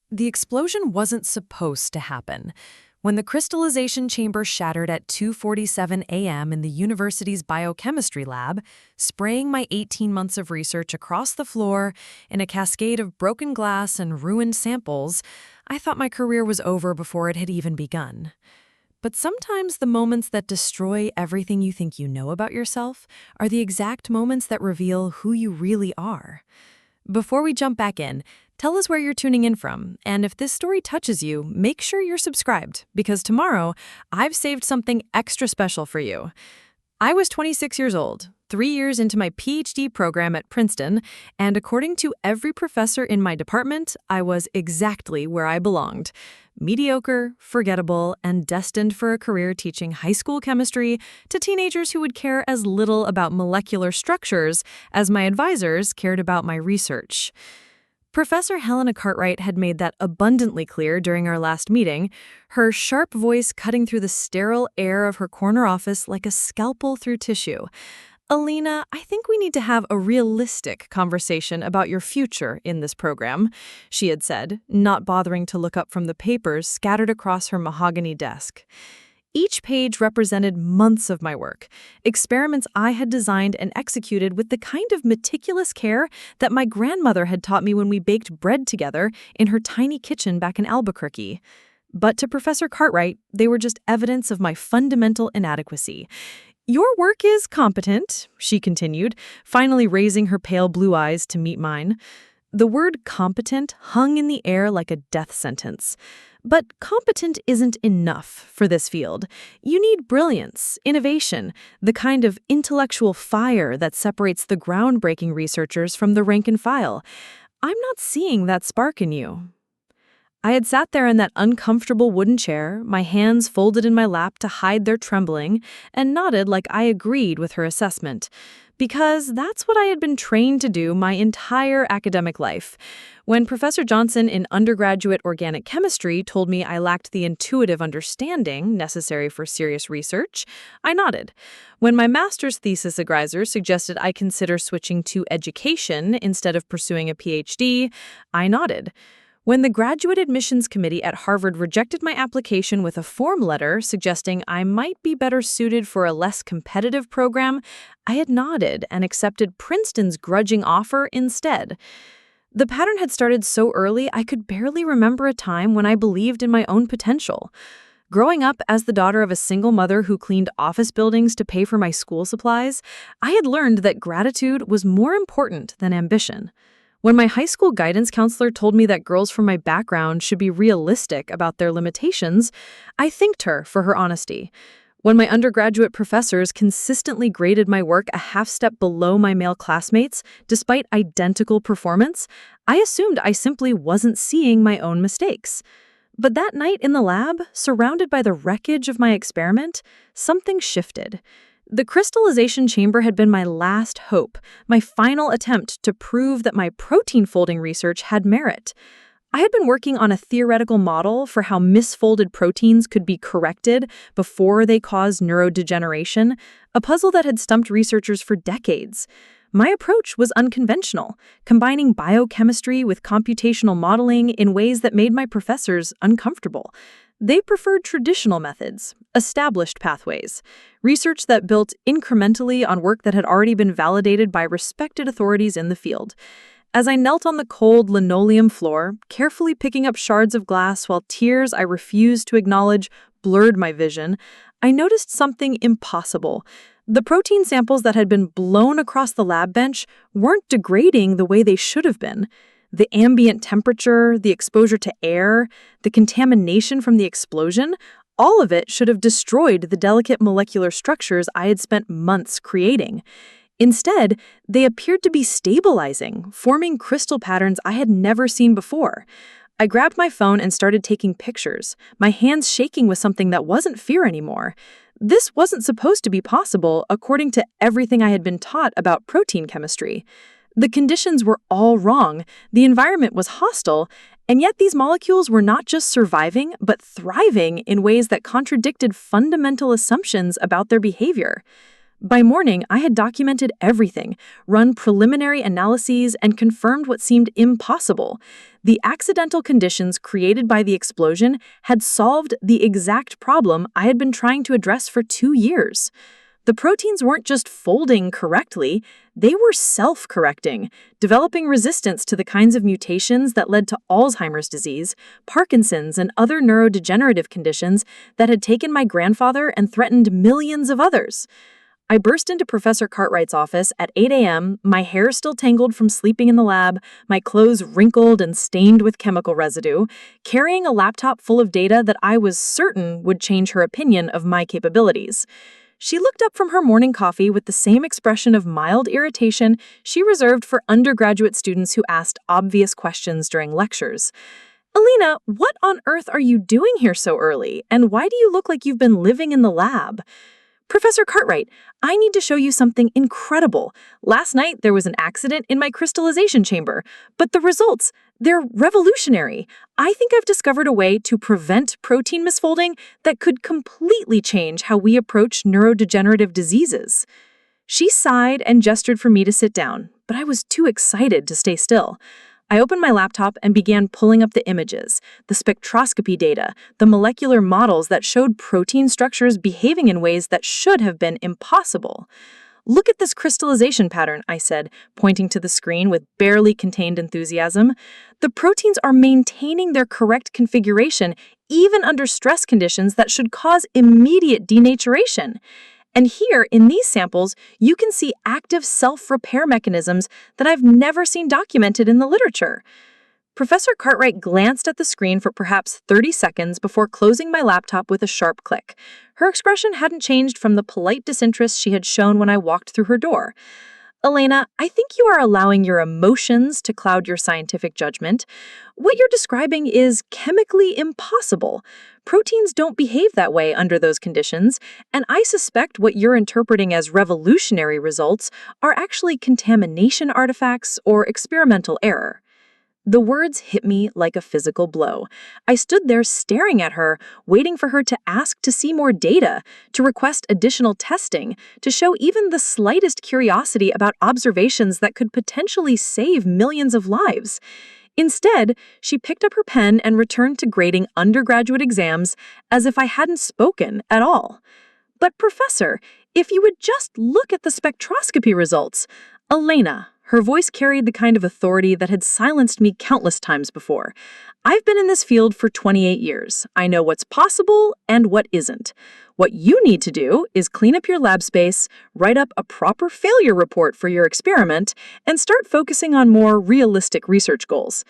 The explosion wasn't supposed to happen. When the crystallization chamber shattered at 2:47 a.m. in the university's biochemistry lab, spraying my 18 months of research across the floor in a cascade of broken glass and ruined samples, I thought my career was over before it had even begun. But sometimes the moments that destroy everything you think you know about yourself are the exact moments that reveal who you really are. Before we jump back in, tell us where you're tuning in from, and if this story touches you, make sure you're subscribed, because tomorrow, I've saved something extra special for you. I was 26 years old, 3 years into my PhD program at Princeton, and according to every professor in my department, I was exactly where I belonged. Mediocre, forgettable, and destined for a career teaching high school chemistry to teenagers who would care as little about molecular structures as my advisors cared about my research. Professor Helena Cartwright had made that abundantly clear during our last meeting, her sharp voice cutting through the sterile air of her corner office like a scalpel through tissue. "Alina, I think we need to have a realistic conversation about your future in this program," she had said, not bothering to look up from the papers scattered across her mahogany desk. Each page represented months of my work, experiments I had designed and executed with the kind of meticulous care that my grandmother had taught me when we baked bread together in her tiny kitchen back in Albuquerque. But to Professor Cartwright, they were just evidence of my fundamental inadequacy. "Your work is competent," she continued, finally raising her pale blue eyes to meet mine. The word competent hung in the air like a death sentence. But competent isn't enough for this field. You need brilliance, innovation, the kind of intellectual fire that separates the groundbreaking researchers from the rank and file. I'm not seeing that spark in you. I had sat there in that uncomfortable wooden chair, my hands folded in my lap to hide their trembling, and nodded like I agreed with her assessment. Because that's what I had been trained to do my entire academic life. When Professor Johnson in undergraduate organic chemistry told me I lacked the intuitive understanding necessary for serious research, I nodded. When my master's thesis advisor suggested I consider switching to education instead of pursuing a PhD, I nodded. When the Graduate Admissions Committee at Harvard rejected my application with a form letter suggesting I might be better suited for a less competitive program, I had nodded and accepted Princeton's grudging offer instead. The pattern had started so early I could barely remember a time when I believed in my own potential. Growing up as the daughter of a single mother who cleaned office buildings to pay for my school supplies, I had learned that gratitude was more important than ambition. When my high school guidance counselor told me that girls from my background should be realistic about their limitations, I thanked her for her honesty. When my undergraduate professors consistently graded my work a half step below my male classmates, despite identical performance, I assumed I simply wasn't seeing my own mistakes. But that night in the lab, surrounded by the wreckage of my experiment, something shifted. The crystallization chamber had been my last hope, my final attempt to prove that my protein folding research had merit. I had been working on a theoretical model for how misfolded proteins could be corrected before they caused neurodegeneration, a puzzle that had stumped researchers for decades. My approach was unconventional, combining biochemistry with computational modeling in ways that made my professors uncomfortable. They preferred traditional methods, established pathways, research that built incrementally on work that had already been validated by respected authorities in the field. As I knelt on the cold linoleum floor, carefully picking up shards of glass while tears I refused to acknowledge blurred my vision, I noticed something impossible. The protein samples that had been blown across the lab bench weren't degrading the way they should have been. The ambient temperature, the exposure to air, the contamination from the explosion, all of it should have destroyed the delicate molecular structures I had spent months creating. Instead, they appeared to be stabilizing, forming crystal patterns I had never seen before. I grabbed my phone and started taking pictures, my hands shaking with something that wasn't fear anymore. This wasn't supposed to be possible according to everything I had been taught about protein chemistry. The conditions were all wrong, the environment was hostile, and yet these molecules were not just surviving, but thriving in ways that contradicted fundamental assumptions about their behavior. By morning, I had documented everything, run preliminary analyses, and confirmed what seemed impossible. The accidental conditions created by the explosion had solved the exact problem I had been trying to address for 2 years. The proteins weren't just folding correctly, they were self-correcting, developing resistance to the kinds of mutations that led to Alzheimer's disease, Parkinson's, and other neurodegenerative conditions that had taken my grandfather and threatened millions of others. I burst into Professor Cartwright's office at 8 a.m., my hair still tangled from sleeping in the lab, my clothes wrinkled and stained with chemical residue, carrying a laptop full of data that I was certain would change her opinion of my capabilities. She looked up from her morning coffee with the same expression of mild irritation she reserved for undergraduate students who asked obvious questions during lectures. "Helena, what on earth are you doing here so early? And why do you look like you've been living in the lab?" "Professor Cartwright, I need to show you something incredible. Last night there was an accident in my crystallization chamber, but the results, they're revolutionary. I think I've discovered a way to prevent protein misfolding that could completely change how we approach neurodegenerative diseases." She sighed and gestured for me to sit down, but I was too excited to stay still. I opened my laptop and began pulling up the images, the spectroscopy data, the molecular models that showed protein structures behaving in ways that should have been impossible. "Look at this crystallization pattern," I said, pointing to the screen with barely contained enthusiasm. "The proteins are maintaining their correct configuration even under stress conditions that should cause immediate denaturation. And here, in these samples, you can see active self-repair mechanisms that I've never seen documented in the literature." Professor Cartwright glanced at the screen for perhaps 30 seconds before closing my laptop with a sharp click. Her expression hadn't changed from the polite disinterest she had shown when I walked through her door. "Helena, I think you are allowing your emotions to cloud your scientific judgment. What you're describing is chemically impossible. Proteins don't behave that way under those conditions, and I suspect what you're interpreting as revolutionary results are actually contamination artifacts or experimental error." The words hit me like a physical blow. I stood there staring at her, waiting for her to ask to see more data, to request additional testing, to show even the slightest curiosity about observations that could potentially save millions of lives. Instead, she picked up her pen and returned to grading undergraduate exams as if I hadn't spoken at all. "But Professor, if you would just look at the spectroscopy results." "Helena," her voice carried the kind of authority that had silenced me countless times before. "I've been in this field for 28 years. I know what's possible and what isn't. What you need to do is clean up your lab space, write up a proper failure report for your experiment, and start focusing on more realistic research goals.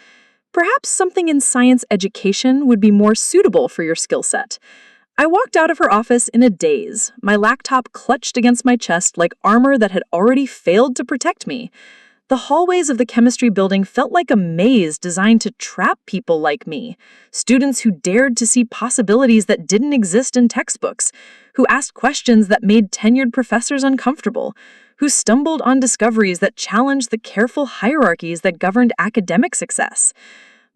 Perhaps something in science education would be more suitable for your skill set." I walked out of her office in a daze, my laptop clutched against my chest like armor that had already failed to protect me. The hallways of the chemistry building felt like a maze designed to trap people like me, students who dared to see possibilities that didn't exist in textbooks, who asked questions that made tenured professors uncomfortable, who stumbled on discoveries that challenged the careful hierarchies that governed academic success.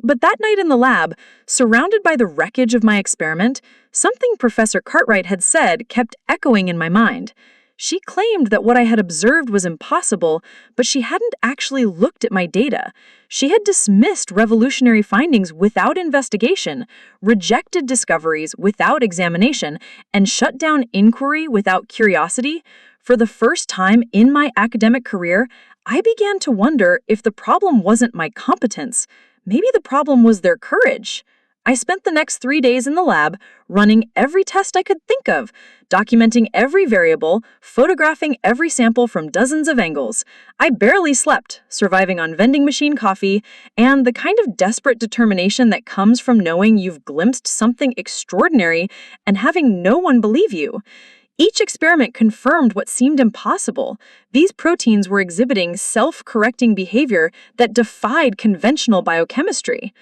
But that night in the lab, surrounded by the wreckage of my experiment, something Professor Cartwright had said kept echoing in my mind. She claimed that what I had observed was impossible, but she hadn't actually looked at my data. She had dismissed revolutionary findings without investigation, rejected discoveries without examination, and shut down inquiry without curiosity. For the first time in my academic career, I began to wonder if the problem wasn't my competence. Maybe the problem was their courage. I spent the next 3 days in the lab, running every test I could think of, documenting every variable, photographing every sample from dozens of angles. I barely slept, surviving on vending machine coffee, and the kind of desperate determination that comes from knowing you've glimpsed something extraordinary and having no one believe you. Each experiment confirmed what seemed impossible. These proteins were exhibiting self-correcting behavior that defied conventional biochemistry.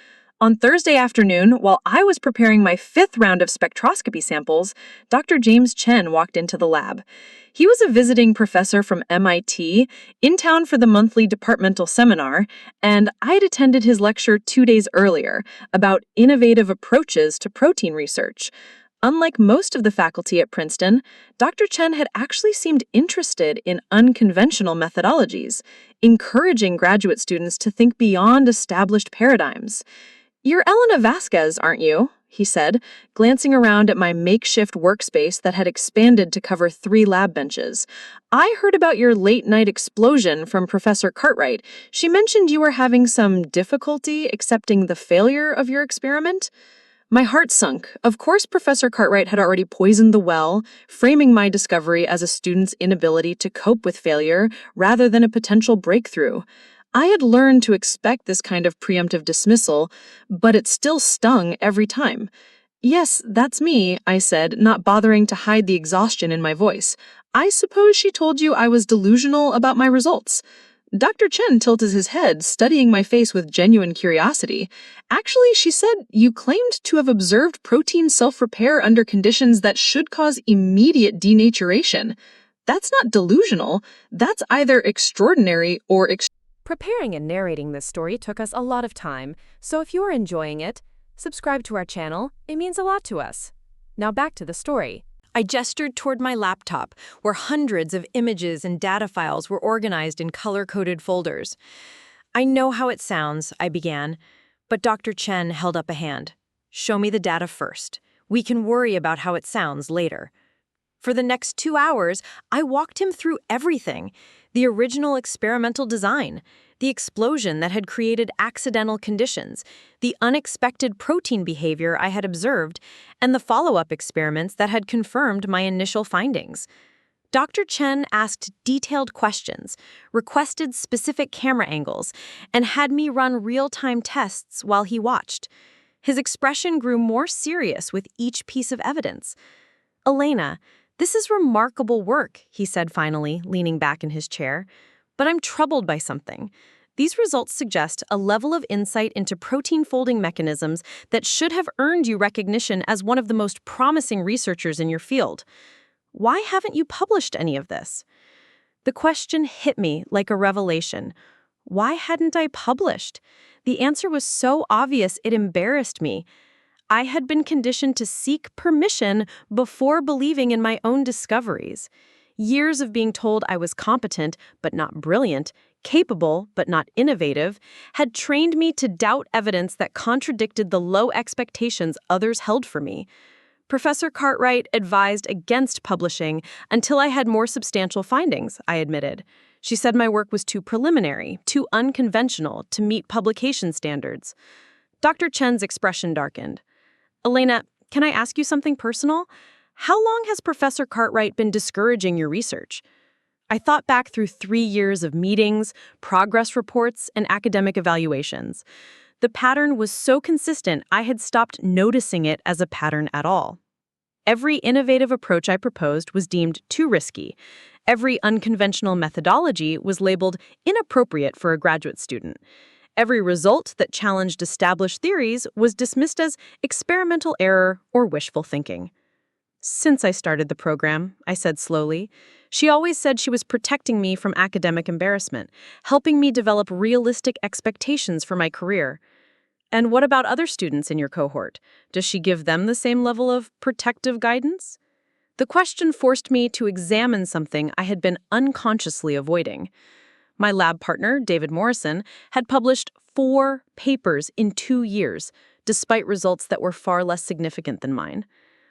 On Thursday afternoon, while I was preparing my 5th round of spectroscopy samples, Dr. James Chen walked into the lab. He was a visiting professor from MIT, in town for the monthly departmental seminar, and I had attended his lecture 2 days earlier about innovative approaches to protein research. Unlike most of the faculty at Princeton, Dr. Chen had actually seemed interested in unconventional methodologies, encouraging graduate students to think beyond established paradigms. "You're Elena Vasquez, aren't you?" he said, glancing around at my makeshift workspace that had expanded to cover 3 lab benches. "I heard about your late-night explosion from Professor Cartwright. She mentioned you were having some difficulty accepting the failure of your experiment." My heart sunk. Of course, Professor Cartwright had already poisoned the well, framing my discovery as a student's inability to cope with failure rather than a potential breakthrough. I had learned to expect this kind of preemptive dismissal, but it still stung every time. "Yes, that's me," I said, not bothering to hide the exhaustion in my voice. "I suppose she told you I was delusional about my results." Dr. Chen tilted his head, studying my face with genuine curiosity. "Actually, she said you claimed to have observed protein self-repair under conditions that should cause immediate denaturation. That's not delusional. That's either extraordinary or Preparing and narrating this story took us a lot of time, so if you are enjoying it, subscribe to our channel. It means a lot to us. Now back to the story. I gestured toward my laptop, where hundreds of images and data files were organized in color-coded folders. "I know how it sounds," I began, but Dr. Chen held up a hand. "Show me the data first. We can worry about how it sounds later." For the next 2 hours, I walked him through everything: the original experimental design, the explosion that had created accidental conditions, the unexpected protein behavior I had observed, and the follow-up experiments that had confirmed my initial findings. Dr. Chen asked detailed questions, requested specific camera angles, and had me run real-time tests while he watched. His expression grew more serious with each piece of evidence. "Elena, this is remarkable work," he said finally, leaning back in his chair. "But I'm troubled by something. These results suggest a level of insight into protein folding mechanisms that should have earned you recognition as one of the most promising researchers in your field. Why haven't you published any of this?" The question hit me like a revelation. Why hadn't I published? The answer was so obvious it embarrassed me. I had been conditioned to seek permission before believing in my own discoveries. Years of being told I was competent but not brilliant, capable but not innovative, had trained me to doubt evidence that contradicted the low expectations others held for me. Professor Cartwright advised against publishing until I had more substantial findings, I admitted. She said my work was too preliminary, too unconventional to meet publication standards. Dr. Chen's expression darkened. "Elena, can I ask you something personal? How long has Professor Cartwright been discouraging your research?" I thought back through 3 years of meetings, progress reports, and academic evaluations. The pattern was so consistent I had stopped noticing it as a pattern at all. Every innovative approach I proposed was deemed too risky. Every unconventional methodology was labeled inappropriate for a graduate student. Every result that challenged established theories was dismissed as experimental error or wishful thinking. "Since I started the program," I said slowly, "she always said she was protecting me from academic embarrassment, helping me develop realistic expectations for my career. And what about other students in your cohort? Does she give them the same level of protective guidance?" The question forced me to examine something I had been unconsciously avoiding. My lab partner, David Morrison, had published 4 papers in 2 years, despite results that were far less significant than mine.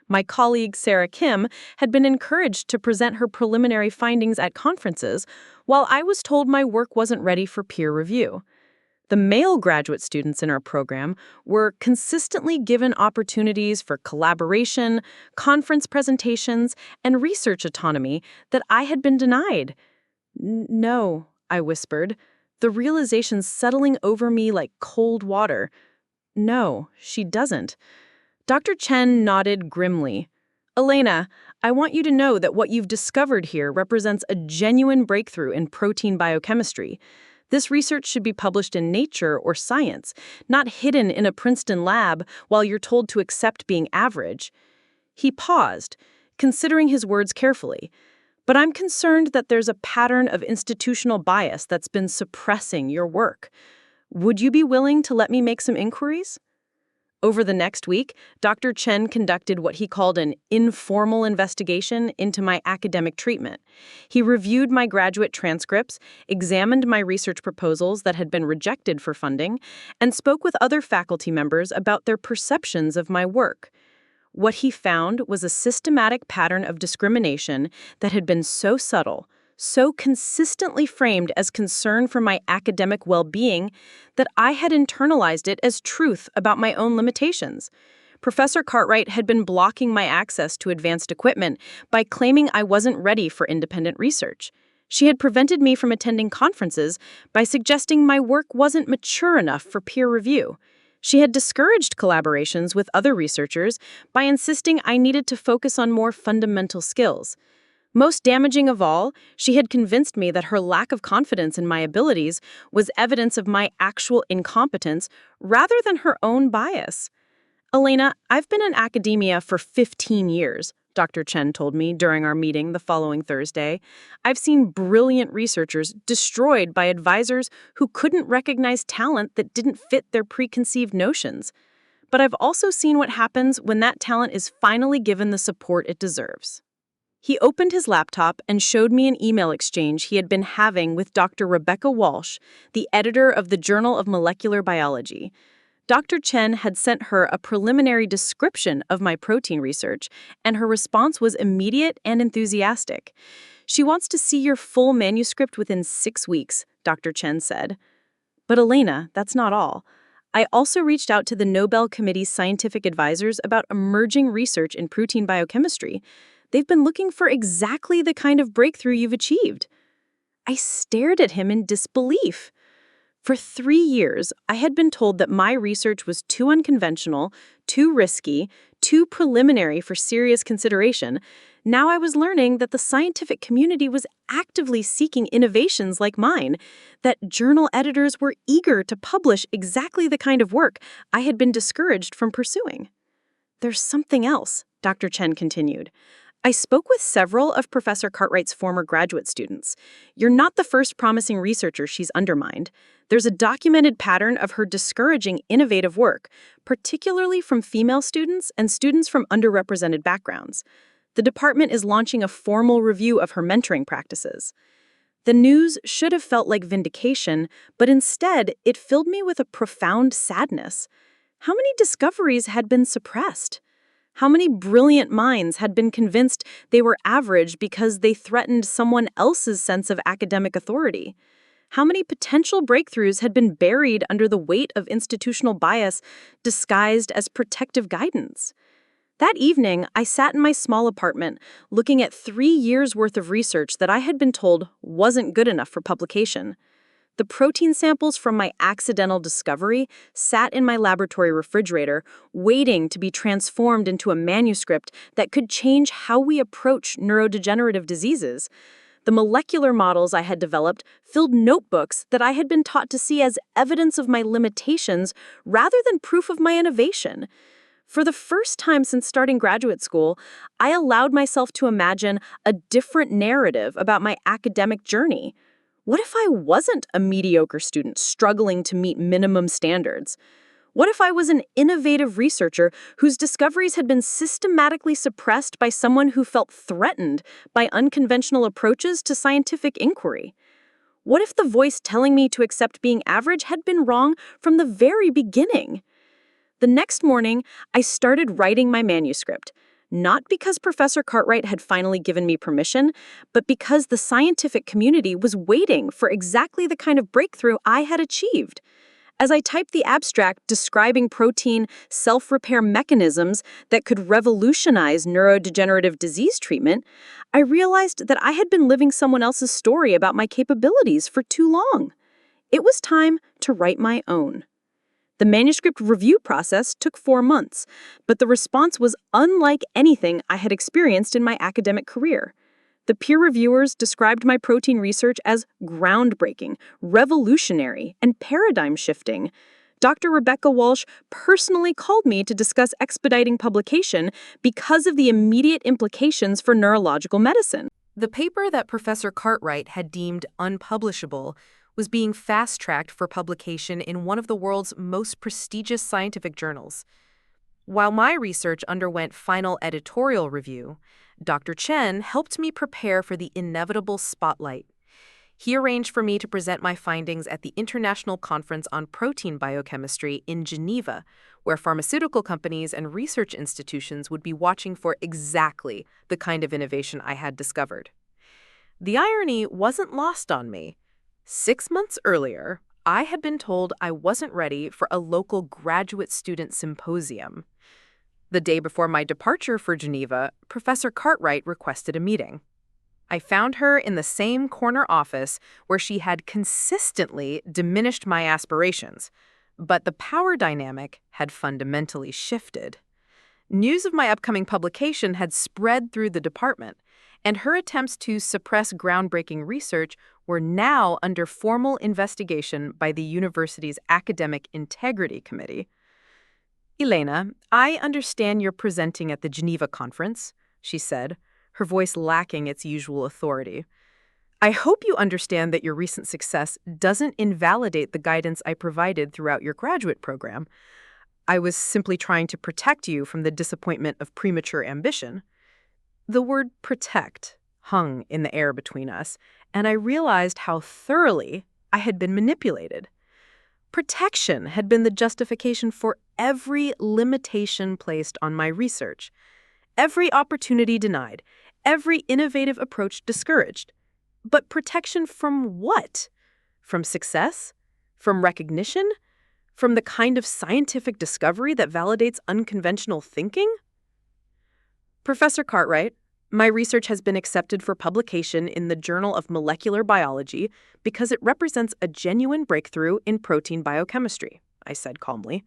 My colleague, Sarah Kim, had been encouraged to present her preliminary findings at conferences, while I was told my work wasn't ready for peer review. The male graduate students in our program were consistently given opportunities for collaboration, conference presentations, and research autonomy that I had been denied. "No," I whispered, the realization settling over me like cold water. "No, she doesn't." Dr. Chen nodded grimly. "Elena, I want you to know that what you've discovered here represents a genuine breakthrough in protein biochemistry. This research should be published in Nature or Science, not hidden in a Princeton lab while you're told to accept being average." He paused, considering his words carefully. "But I'm concerned that there's a pattern of institutional bias that's been suppressing your work. Would you be willing to let me make some inquiries?" Over the next week, Dr. Chen conducted what he called an informal investigation into my academic treatment. He reviewed my graduate transcripts, examined my research proposals that had been rejected for funding, and spoke with other faculty members about their perceptions of my work. What he found was a systematic pattern of discrimination that had been so subtle, so consistently framed as concern for my academic well-being, that I had internalized it as truth about my own limitations. Professor Cartwright had been blocking my access to advanced equipment by claiming I wasn't ready for independent research. She had prevented me from attending conferences by suggesting my work wasn't mature enough for peer review. She had discouraged collaborations with other researchers by insisting I needed to focus on more fundamental skills. Most damaging of all, she had convinced me that her lack of confidence in my abilities was evidence of my actual incompetence rather than her own bias. Helena, I've been in academia for 15 years, Dr. Chen told me during our meeting the following Thursday. I've seen brilliant researchers destroyed by advisors who couldn't recognize talent that didn't fit their preconceived notions. But I've also seen what happens when that talent is finally given the support it deserves. He opened his laptop and showed me an email exchange he had been having with Dr. Rebecca Walsh, the editor of the Journal of Molecular Biology. Dr. Chen had sent her a preliminary description of my protein research, and her response was immediate and enthusiastic. "She wants to see your full manuscript within 6 weeks," Dr. Chen said. But Helena, that's not all. I also reached out to the Nobel Committee's scientific advisors about emerging research in protein biochemistry. They've been looking for exactly the kind of breakthrough you've achieved. I stared at him in disbelief. For 3 years, I had been told that my research was too unconventional, too risky, too preliminary for serious consideration. Now I was learning that the scientific community was actively seeking innovations like mine, that journal editors were eager to publish exactly the kind of work I had been discouraged from pursuing. "There's something else," Dr. Chen continued. "I spoke with several of Professor Cartwright's former graduate students. You're not the first promising researcher she's undermined. There's a documented pattern of her discouraging innovative work, particularly from female students and students from underrepresented backgrounds. The department is launching a formal review of her mentoring practices." The news should have felt like vindication, but instead it filled me with a profound sadness. How many discoveries had been suppressed? How many brilliant minds had been convinced they were average because they threatened someone else's sense of academic authority? How many potential breakthroughs had been buried under the weight of institutional bias disguised as protective guidance? That evening, I sat in my small apartment, looking at 3 years' worth of research that I had been told wasn't good enough for publication. The protein samples from my accidental discovery sat in my laboratory refrigerator, waiting to be transformed into a manuscript that could change how we approach neurodegenerative diseases. The molecular models I had developed filled notebooks that I had been taught to see as evidence of my limitations rather than proof of my innovation. For the first time since starting graduate school, I allowed myself to imagine a different narrative about my academic journey. What if I wasn't a mediocre student struggling to meet minimum standards? What if I was an innovative researcher whose discoveries had been systematically suppressed by someone who felt threatened by unconventional approaches to scientific inquiry? What if the voice telling me to accept being average had been wrong from the very beginning? The next morning, I started writing my manuscript. Not because Professor Cartwright had finally given me permission, but because the scientific community was waiting for exactly the kind of breakthrough I had achieved. As I typed the abstract describing protein self-repair mechanisms that could revolutionize neurodegenerative disease treatment, I realized that I had been living someone else's story about my capabilities for too long. It was time to write my own. The manuscript review process took 4 months, but the response was unlike anything I had experienced in my academic career. The peer reviewers described my protein research as groundbreaking, revolutionary, and paradigm-shifting. Dr. Rebecca Walsh personally called me to discuss expediting publication because of the immediate implications for neurological medicine. The paper that Professor Cartwright had deemed unpublishable was being fast-tracked for publication in one of the world's most prestigious scientific journals. While my research underwent final editorial review, Dr. Chen helped me prepare for the inevitable spotlight. He arranged for me to present my findings at the International Conference on Protein Biochemistry in Geneva, where pharmaceutical companies and research institutions would be watching for exactly the kind of innovation I had discovered. The irony wasn't lost on me. 6 months earlier, I had been told I wasn't ready for a local graduate student symposium. The day before my departure for Geneva, Professor Cartwright requested a meeting. I found her in the same corner office where she had consistently diminished my aspirations, but the power dynamic had fundamentally shifted. News of my upcoming publication had spread through the department, and her attempts to suppress groundbreaking research were now under formal investigation by the university's Academic Integrity Committee. "Helena, I understand you're presenting at the Geneva conference," she said, her voice lacking its usual authority. "I hope you understand that your recent success doesn't invalidate the guidance I provided throughout your graduate program. I was simply trying to protect you from the disappointment of premature ambition." The word protect hung in the air between us, and I realized how thoroughly I had been manipulated. Protection had been the justification for every limitation placed on my research, every opportunity denied, every innovative approach discouraged. But protection from what? From success? From recognition? From the kind of scientific discovery that validates unconventional thinking? "Professor Cartwright, my research has been accepted for publication in the Journal of Molecular Biology because it represents a genuine breakthrough in protein biochemistry," I said calmly.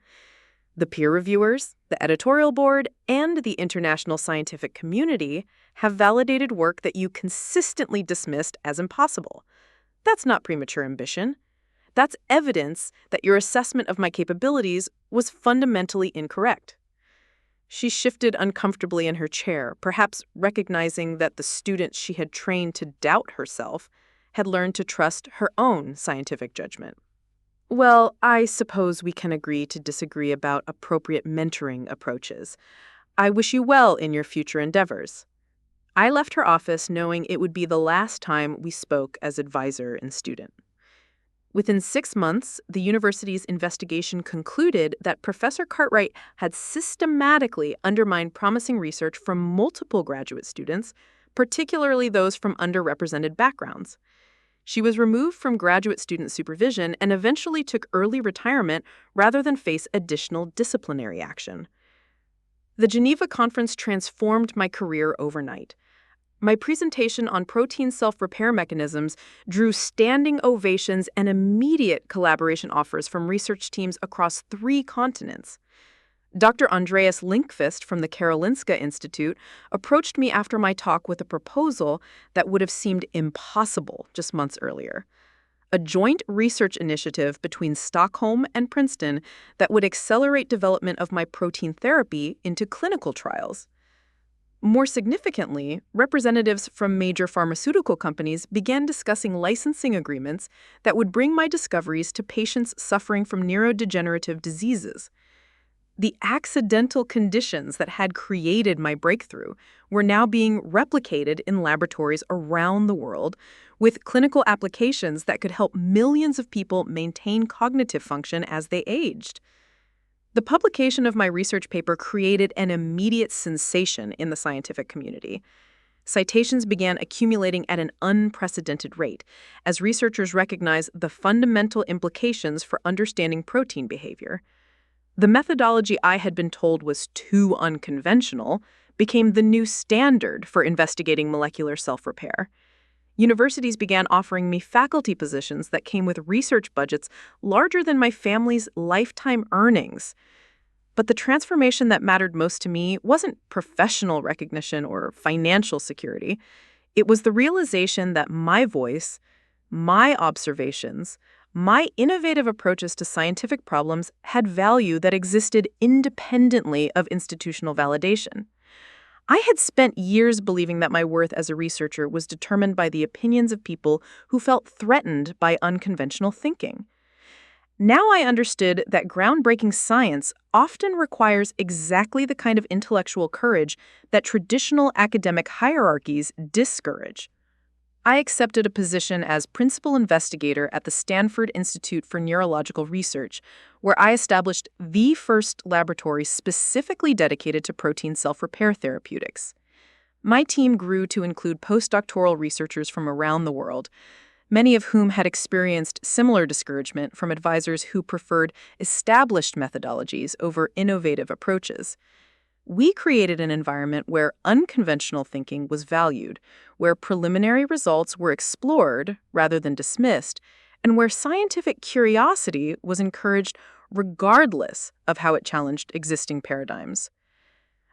"The peer reviewers, the editorial board, and the international scientific community have validated work that you consistently dismissed as impossible. That's not premature ambition. That's evidence that your assessment of my capabilities was fundamentally incorrect." She shifted uncomfortably in her chair, perhaps recognizing that the student she had trained to doubt herself had learned to trust her own scientific judgment. "Well, I suppose we can agree to disagree about appropriate mentoring approaches. I wish you well in your future endeavors." I left her office knowing it would be the last time we spoke as advisor and student. Within 6 months, the university's investigation concluded that Professor Cartwright had systematically undermined promising research from multiple graduate students, particularly those from underrepresented backgrounds. She was removed from graduate student supervision and eventually took early retirement rather than face additional disciplinary action. The Geneva conference transformed my career overnight. My presentation on protein self-repair mechanisms drew standing ovations and immediate collaboration offers from research teams across 3 continents. Dr. Andreas Linkvist from the Karolinska Institute approached me after my talk with a proposal that would have seemed impossible just months earlier. A joint research initiative between Stockholm and Princeton that would accelerate development of my protein therapy into clinical trials. More significantly, representatives from major pharmaceutical companies began discussing licensing agreements that would bring my discoveries to patients suffering from neurodegenerative diseases. The accidental conditions that had created my breakthrough were now being replicated in laboratories around the world, with clinical applications that could help millions of people maintain cognitive function as they aged. The publication of my research paper created an immediate sensation in the scientific community. Citations began accumulating at an unprecedented rate as researchers recognized the fundamental implications for understanding protein behavior. The methodology I had been told was too unconventional became the new standard for investigating molecular self-repair. Universities began offering me faculty positions that came with research budgets larger than my family's lifetime earnings. But the transformation that mattered most to me wasn't professional recognition or financial security. It was the realization that my voice, my observations, my innovative approaches to scientific problems had value that existed independently of institutional validation. I had spent years believing that my worth as a researcher was determined by the opinions of people who felt threatened by unconventional thinking. Now I understood that groundbreaking science often requires exactly the kind of intellectual courage that traditional academic hierarchies discourage. I accepted a position as principal investigator at the Stanford Institute for Neurological Research, where I established the first laboratory specifically dedicated to protein self-repair therapeutics. My team grew to include postdoctoral researchers from around the world, many of whom had experienced similar discouragement from advisors who preferred established methodologies over innovative approaches. We created an environment where unconventional thinking was valued, where preliminary results were explored rather than dismissed, and where scientific curiosity was encouraged regardless of how it challenged existing paradigms.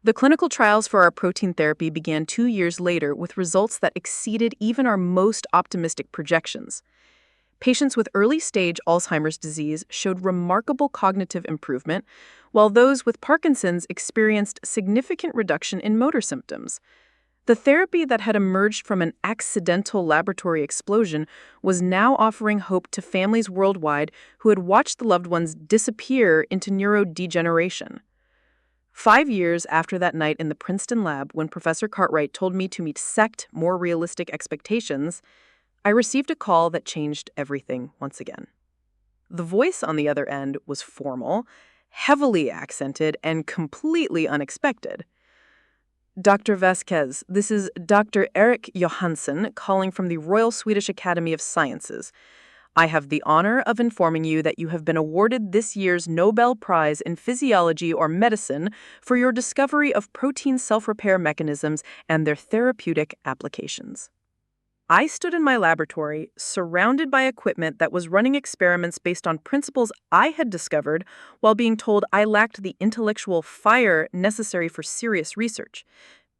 The clinical trials for our protein therapy began 2 years later with results that exceeded even our most optimistic projections. Patients with early-stage Alzheimer's disease showed remarkable cognitive improvement, while those with Parkinson's experienced significant reduction in motor symptoms. The therapy that had emerged from an accidental laboratory explosion was now offering hope to families worldwide who had watched the loved ones disappear into neurodegeneration. 5 years after that night in the Princeton lab when Professor Cartwright told me to set more realistic expectations, I received a call that changed everything once again. The voice on the other end was formal, heavily accented, and completely unexpected. Dr. Vasquez, this is Dr. Erik Johansson calling from the Royal Swedish Academy of Sciences. I have the honor of informing you that you have been awarded this year's Nobel Prize in Physiology or Medicine for your discovery of protein self-repair mechanisms and their therapeutic applications. I stood in my laboratory, surrounded by equipment that was running experiments based on principles I had discovered while being told I lacked the intellectual fire necessary for serious research.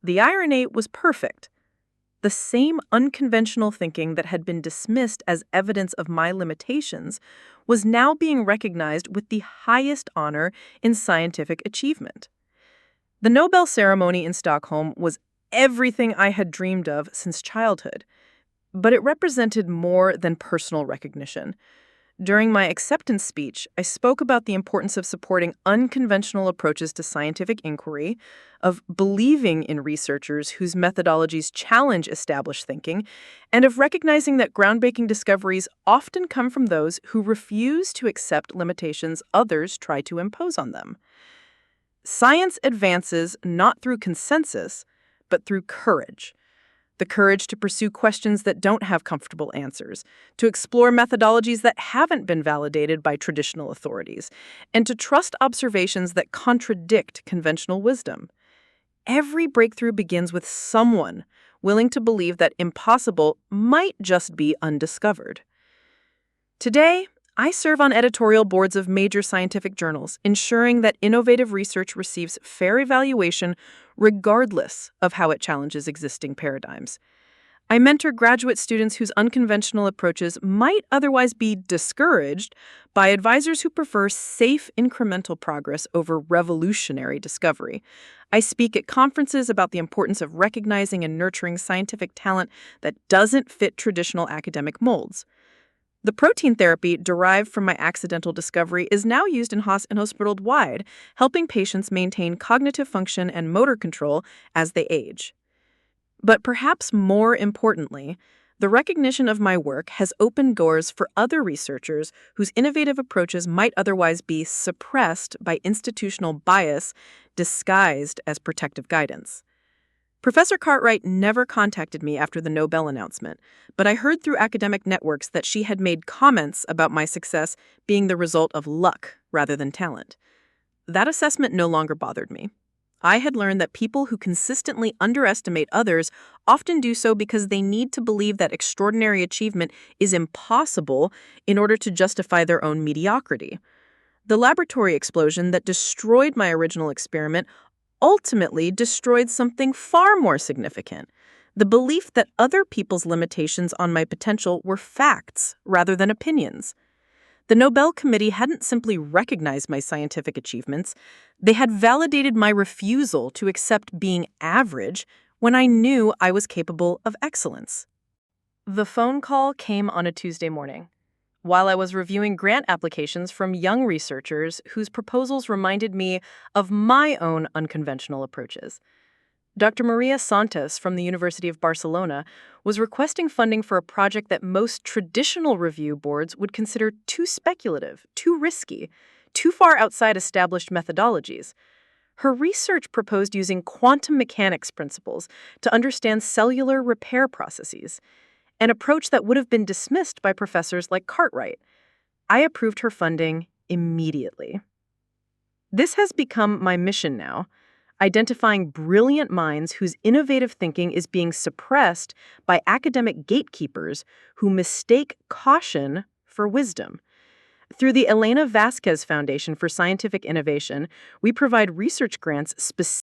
The irony was perfect. The same unconventional thinking that had been dismissed as evidence of my limitations was now being recognized with the highest honor in scientific achievement. The Nobel ceremony in Stockholm was everything I had dreamed of since childhood. But it represented more than personal recognition. During my acceptance speech, I spoke about the importance of supporting unconventional approaches to scientific inquiry, of believing in researchers whose methodologies challenge established thinking, and of recognizing that groundbreaking discoveries often come from those who refuse to accept limitations others try to impose on them. Science advances not through consensus, but through courage. The courage to pursue questions that don't have comfortable answers, to explore methodologies that haven't been validated by traditional authorities, and to trust observations that contradict conventional wisdom. Every breakthrough begins with someone willing to believe that impossible might just be undiscovered. Today, I serve on editorial boards of major scientific journals, ensuring that innovative research receives fair evaluation regardless of how it challenges existing paradigms. I mentor graduate students whose unconventional approaches might otherwise be discouraged by advisors who prefer safe incremental progress over revolutionary discovery. I speak at conferences about the importance of recognizing and nurturing scientific talent that doesn't fit traditional academic molds. The protein therapy derived from my accidental discovery is now used in hospitals wide, helping patients maintain cognitive function and motor control as they age. But perhaps more importantly, the recognition of my work has opened doors for other researchers whose innovative approaches might otherwise be suppressed by institutional bias disguised as protective guidance. Professor Cartwright never contacted me after the Nobel announcement, but I heard through academic networks that she had made comments about my success being the result of luck rather than talent. That assessment no longer bothered me. I had learned that people who consistently underestimate others often do so because they need to believe that extraordinary achievement is impossible in order to justify their own mediocrity. The laboratory explosion that destroyed my original experiment ultimately destroyed something far more significant, the belief that other people's limitations on my potential were facts rather than opinions. The Nobel Committee hadn't simply recognized my scientific achievements, they had validated my refusal to accept being average when I knew I was capable of excellence. The phone call came on a Tuesday morning. while I was reviewing grant applications from young researchers whose proposals reminded me of my own unconventional approaches. Dr. Maria Santos from the University of Barcelona was requesting funding for a project that most traditional review boards would consider too speculative, too risky, too far outside established methodologies. Her research proposed using quantum mechanics principles to understand cellular repair processes, an approach that would have been dismissed by professors like Cartwright. I approved her funding immediately. This has become my mission now, identifying brilliant minds whose innovative thinking is being suppressed by academic gatekeepers who mistake caution for wisdom. Through the Elena Vasquez Foundation for Scientific Innovation, we provide research grants specifically